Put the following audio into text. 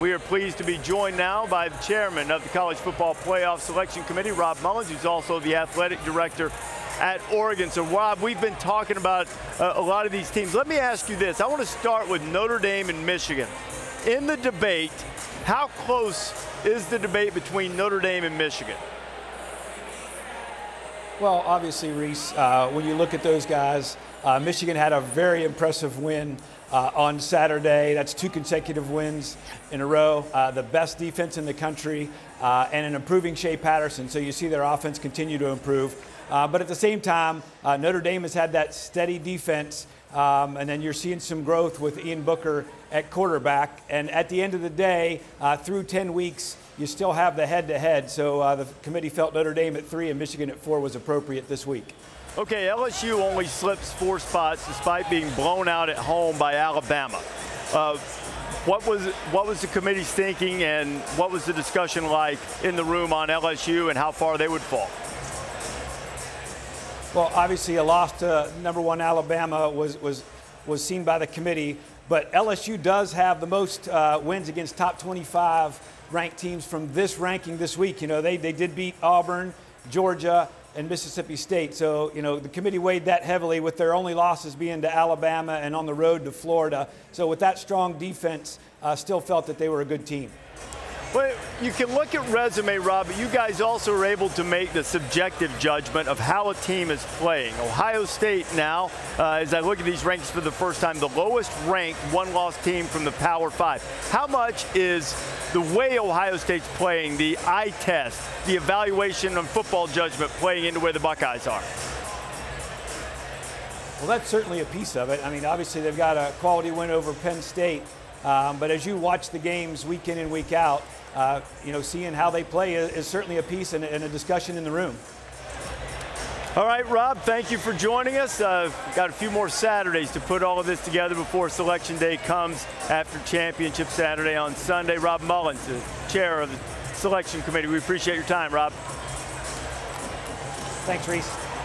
We are pleased to be joined now by the chairman of the College Football Playoff Selection Committee, Rob Mullens, who's also the athletic director at Oregon. So, Rob, we've been talking about a lot of these teams. Let me ask you this. I want to start with Notre Dame and Michigan. In the debate, how close is the debate between Notre Dame and Michigan? Well, obviously, Rece, when you look at those guys, Michigan had a very impressive win on Saturday. That's 2 consecutive wins in a row. The best defense in the country and an improving Shea Patterson. So you see their offense continue to improve. But at the same time, Notre Dame has had that steady defense. And then you're seeing some growth with Ian Booker at quarterback. And at the end of the day, through 10 weeks, you still have the head-to-head. So the committee felt Notre Dame at 3 and Michigan at 4 was appropriate this week. Okay, LSU only slips 4 spots despite being blown out at home by Alabama. What was the committee's thinking, and what was the discussion like in the room on LSU and how far they would fall? Well, obviously a loss to #1 Alabama was seen by the committee, but LSU does have the most wins against top 25 ranked teams from this ranking this week. You know, they did beat Auburn, Georgia, and Mississippi State. So, you know, the committee weighed that heavily, with their only losses being to Alabama and on the road to Florida. So with that strong defense, still felt that they were a good team. Well, you can look at resume, Rob, but you guys also are able to make the subjective judgment of how a team is playing. Ohio State now, as I look at these rankings for the first time, the lowest ranked one-loss team from the Power 5. How much is the way Ohio State's playing, the eye test, the evaluation of football judgment playing into where the Buckeyes are? Well, that's certainly a piece of it. I mean, obviously they've got a quality win over Penn State. But as you watch the games week in and week out, you know, seeing how they play is certainly a piece and a discussion in the room. All right, Rob, thank you for joining us. Got a few more Saturdays to put all of this together before Selection Day comes after Championship Saturday on Sunday. Rob Mullens, the chair of the Selection Committee. We appreciate your time, Rob. Thanks, Rece.